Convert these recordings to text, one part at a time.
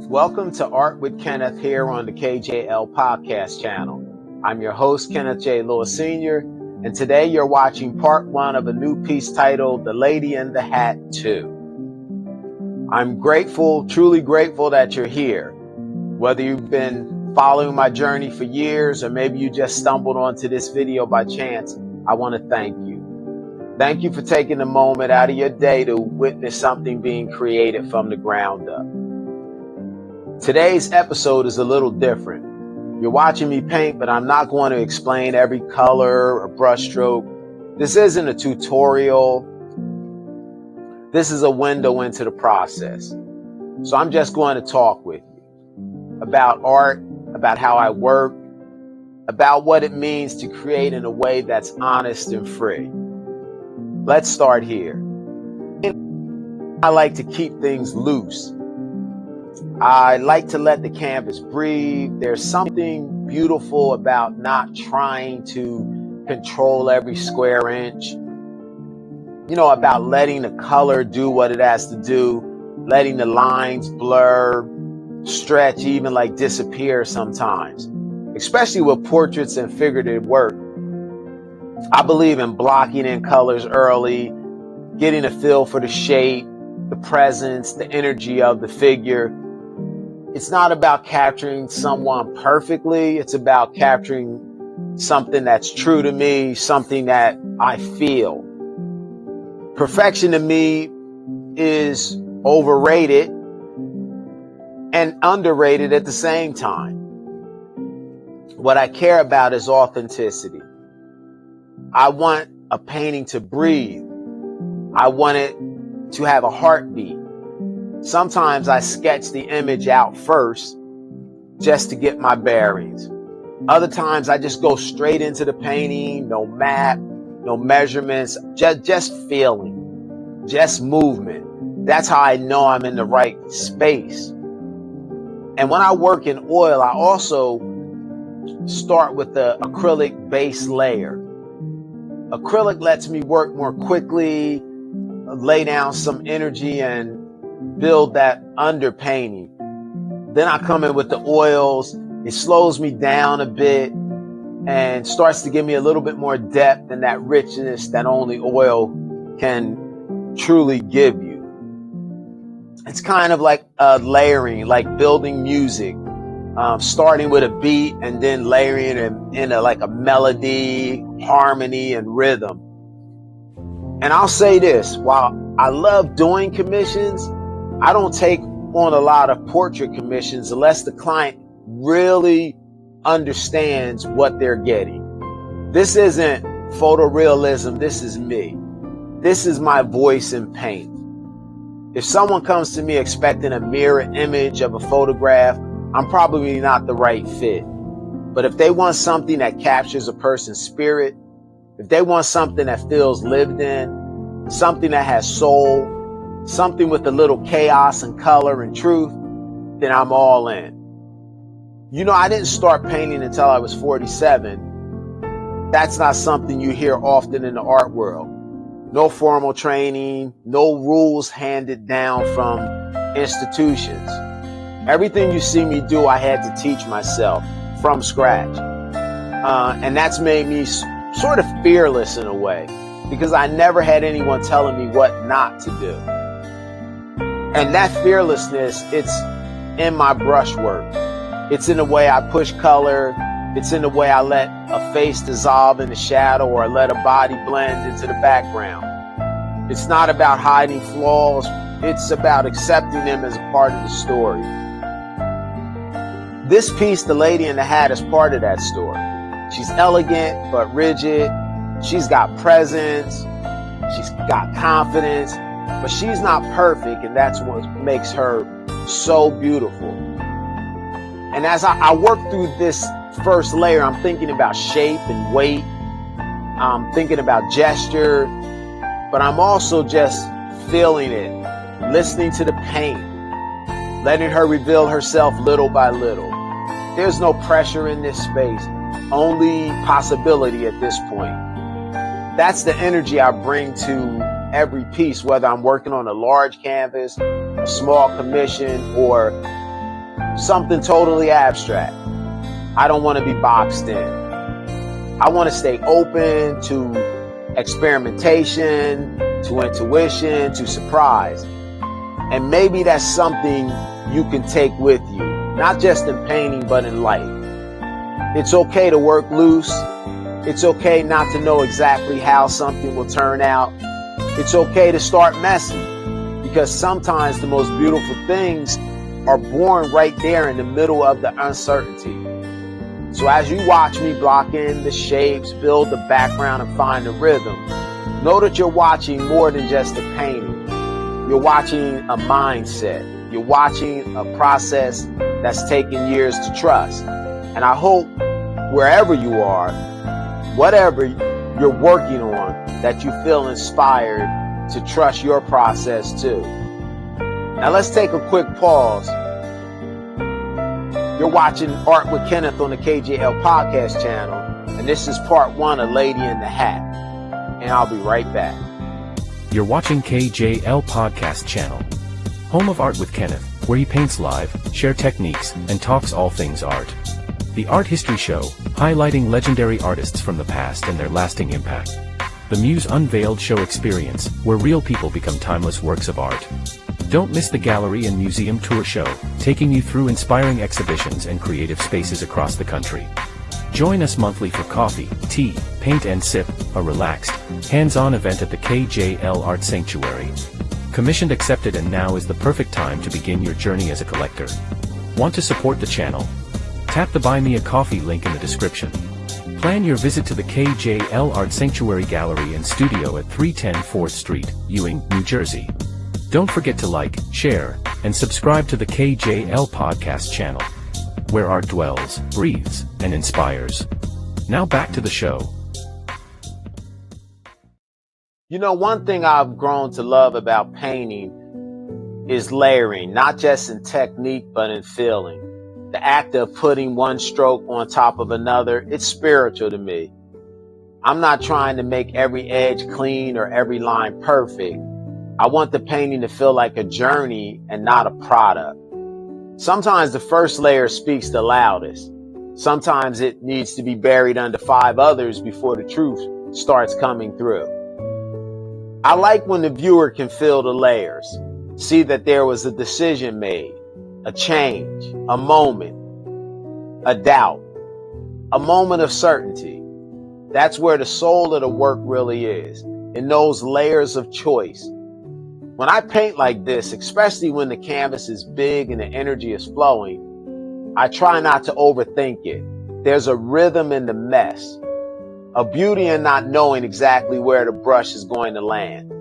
Welcome to Art with Kenneth here on the KJL Podcast Channel. I'm your host, Kenneth J. Lewis Sr., and today you're watching part one of a new piece titled The Lady in the Hat 2. I'm grateful, truly grateful that you're here. Whether you've been following my journey for years or maybe you just stumbled onto this video by chance, I want to thank you. Thank you for taking a moment out of your day to witness something being created from the ground up. Today's episode is a little different. You're watching me paint, but I'm not going to explain every color or brush stroke. This isn't a tutorial. This is a window into the process. So I'm just going to talk with you about art, about how I work, about what it means to create in a way that's honest and free. Let's start here. I like to keep things loose. I like to let the canvas breathe. There's something beautiful about not trying to control every square inch. About letting the color do what it has to do, letting the lines blur, stretch, even like disappear sometimes, especially with portraits and figurative work. I believe in blocking in colors early, getting a feel for the shape, the presence, the energy of the figure. It's not about capturing someone perfectly. It's about capturing something that's true to me, something that I feel. Perfection to me is overrated and underrated at the same time. What I care about is authenticity. I want a painting to breathe. I want it to have a heartbeat. Sometimes I sketch the image out first just to get my bearings. Other times I just go straight into the painting, no map, no measurements, just feeling, just movement. That's how I know I'm in the right space. And when I work in oil, I also start with the acrylic base layer. Acrylic lets me work more quickly, lay down some energy and build that underpainting. Then I come in with the oils. It slows me down a bit and starts to give me a little bit more depth and that richness that only oil can truly give you. It's kind of like layering, like building music, starting with a beat and then layering it into like a melody, harmony, and rhythm. And I'll say this, while I love doing commissions, I don't take on a lot of portrait commissions unless the client really understands what they're getting. This isn't photorealism. This is me. This is my voice in paint. If someone comes to me expecting a mirror image of a photograph, I'm probably not the right fit. But if they want something that captures a person's spirit, if they want something that feels lived in, something that has soul, something with a little chaos and color and truth, then I'm all in. I didn't start painting until I was 47. That's not something you hear often in the art world. No formal training, no rules handed down from institutions. Everything you see me do, I had to teach myself from scratch. And that's made me sort of fearless in a way, because I never had anyone telling me what not to do. And that fearlessness, it's in my brushwork. It's in the way I push color. It's in the way I let a face dissolve in the shadow or let a body blend into the background. It's not about hiding flaws. It's about accepting them as a part of the story. This piece, The Lady in the Hat, is part of that story. She's elegant but rigid. She's got presence. She's got confidence. But she's not perfect, and that's what makes her so beautiful. And as I work through this first layer, I'm thinking about shape and weight. I'm thinking about gesture, but I'm also just feeling it, listening to the paint, letting her reveal herself little by little. There's no pressure in this space, only possibility at this point. That's the energy I bring to every piece, whether I'm working on a large canvas, a small commission, or something totally abstract. I don't want to be boxed in. I want to stay open to experimentation, to intuition, to surprise. And maybe that's something you can take with you, not just in painting, but in life. It's okay to work loose. It's okay not to know exactly how something will turn out. It's okay to start messy, because sometimes the most beautiful things are born right there in the middle of the uncertainty. So as you watch me block in the shapes, build the background, and find the rhythm, know that you're watching more than just a painting. You're watching a mindset. You're watching a process that's taken years to trust. And I hope wherever you are, whatever you're working on, that you feel inspired to trust your process too. Now let's take a quick pause. You're watching Art with Kenneth on the KJL Podcast Channel, and this is part 1 of Lady in the Hat. And I'll be right back. You're watching KJL Podcast Channel, home of Art with Kenneth, where he paints live, share techniques, and talks all things art. The Art History Show, highlighting legendary artists from the past and their lasting impact. The Muse Unveiled Show experience, where real people become timeless works of art. Don't miss the gallery and museum tour show, taking you through inspiring exhibitions and creative spaces across the country. Join us monthly for coffee, tea, paint and sip, a relaxed, hands-on event at the KJL Art Sanctuary. Commissioned accepted, and now is the perfect time to begin your journey as a collector. Want to support the channel? Tap the Buy Me a Coffee link in the description. Plan your visit to the KJL Art Sanctuary Gallery and Studio at 310 4th Street, Ewing, New Jersey. Don't forget to like, share, and subscribe to the KJL Podcast Channel, where art dwells, breathes, and inspires. Now back to the show. You know, one thing I've grown to love about painting is layering, not just in technique, but in feeling. The act of putting one stroke on top of another, it's spiritual to me. I'm not trying to make every edge clean or every line perfect. I want the painting to feel like a journey and not a product. Sometimes the first layer speaks the loudest. Sometimes it needs to be buried under 5 others before the truth starts coming through. I like when the viewer can feel the layers, see that there was a decision made, a change, a moment, a doubt, a moment of certainty. That's where the soul of the work really is, in those layers of choice. When I paint like this, especially when the canvas is big and the energy is flowing, I try not to overthink it. There's a rhythm in the mess, a beauty in not knowing exactly where the brush is going to land.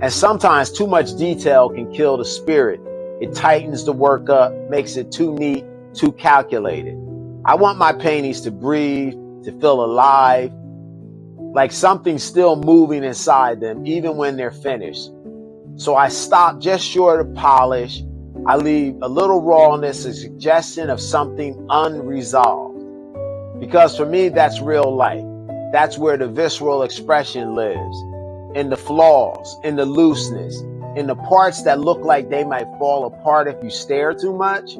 And sometimes too much detail can kill the spirit. It tightens the work up, makes it too neat, too calculated. I want my paintings to breathe, to feel alive, like something's still moving inside them, even when they're finished. So I stop just short of polish. I leave a little rawness, a suggestion of something unresolved. Because for me, that's real life. That's where the visceral expression lives. In the flaws, in the looseness, in the parts that look like they might fall apart if you stare too much.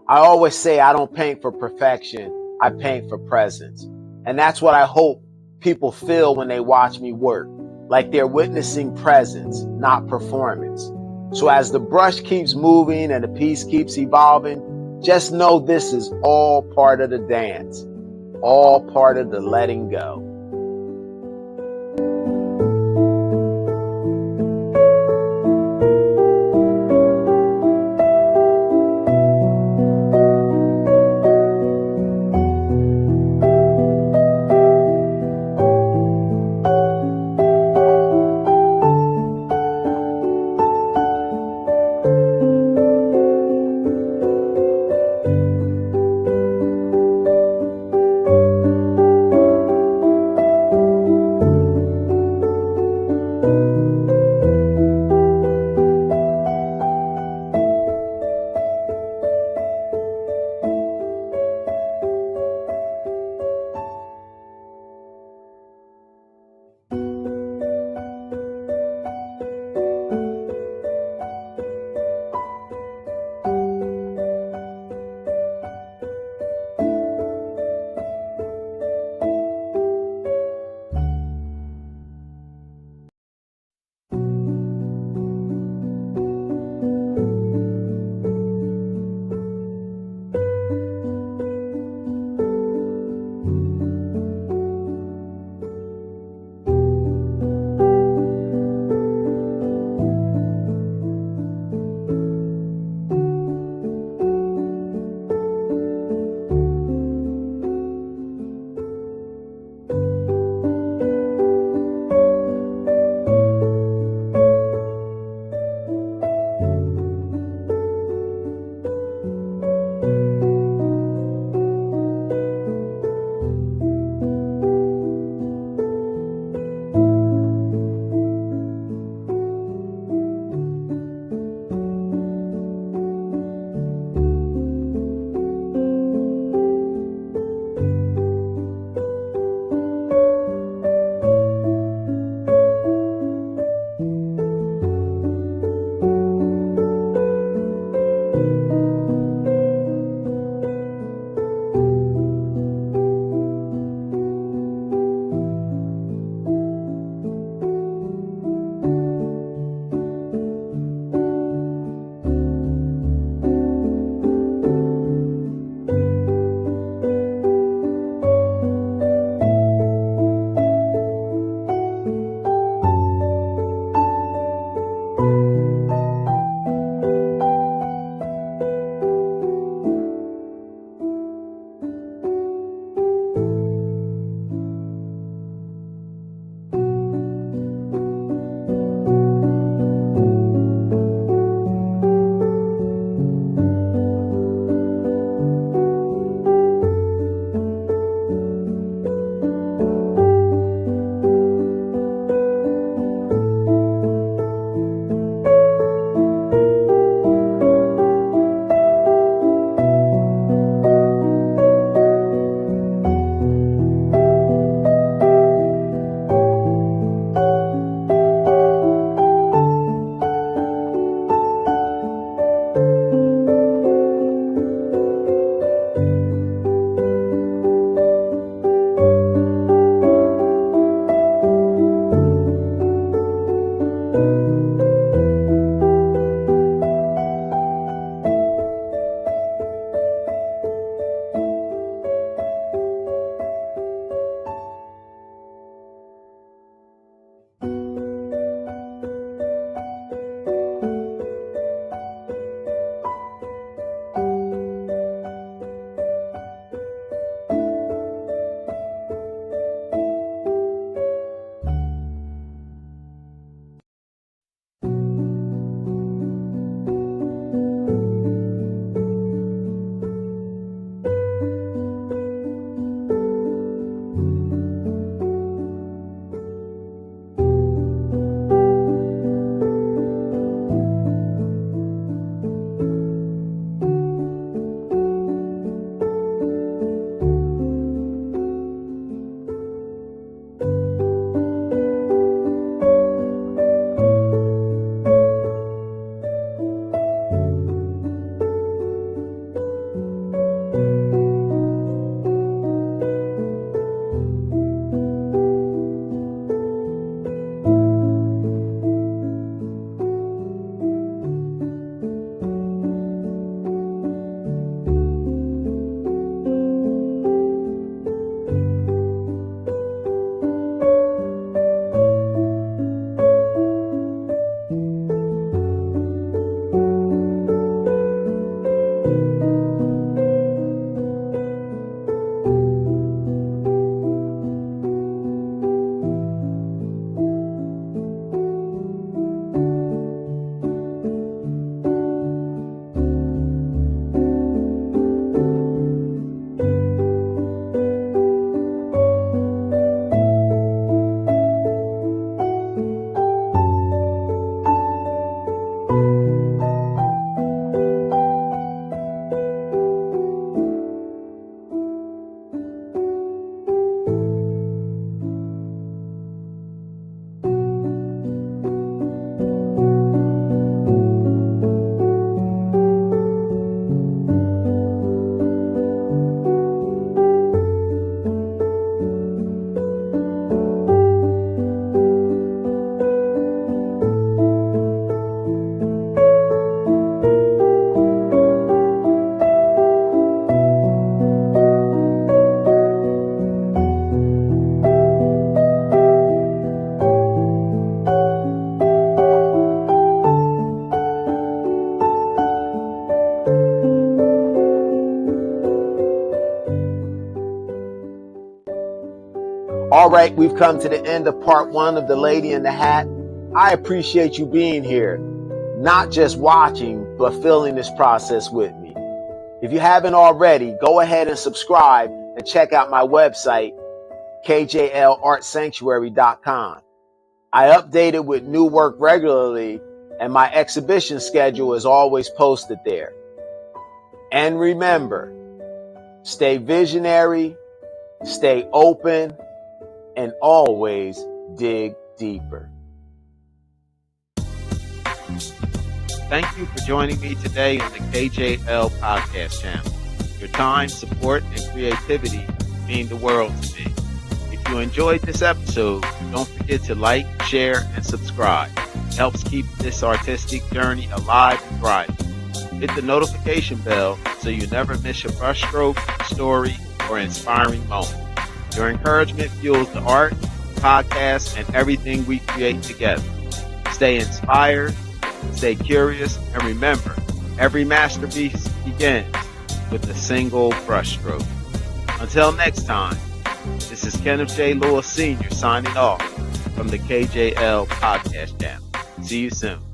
I always say I don't paint for perfection. I paint for presence. And that's what I hope people feel when they watch me work. Like they're witnessing presence, not performance. So as the brush keeps moving and the piece keeps evolving, just know this is all part of the dance, all part of the letting go. All right, we've come to the end of part 1 of The Lady in the Hat. I appreciate you being here, not just watching, but feeling this process with me. If you haven't already, go ahead and subscribe and check out my website, KJLArtSanctuary.com. I update it with new work regularly, and my exhibition schedule is always posted there. And remember, stay visionary, stay open, and always dig deeper. Thank you for joining me today on the KJL Podcast Channel. Your time, support, and creativity mean the world to me. If you enjoyed this episode, don't forget to like, share, and subscribe. It helps keep this artistic journey alive and thriving. Hit the notification bell so you never miss a brushstroke, story, or inspiring moment. Your encouragement fuels the art, podcast, and everything we create together. Stay inspired, stay curious, and remember, every masterpiece begins with a single brushstroke. Until next time, this is Kenneth J. Lewis Sr. signing off from the KJL Podcast Channel. See you soon.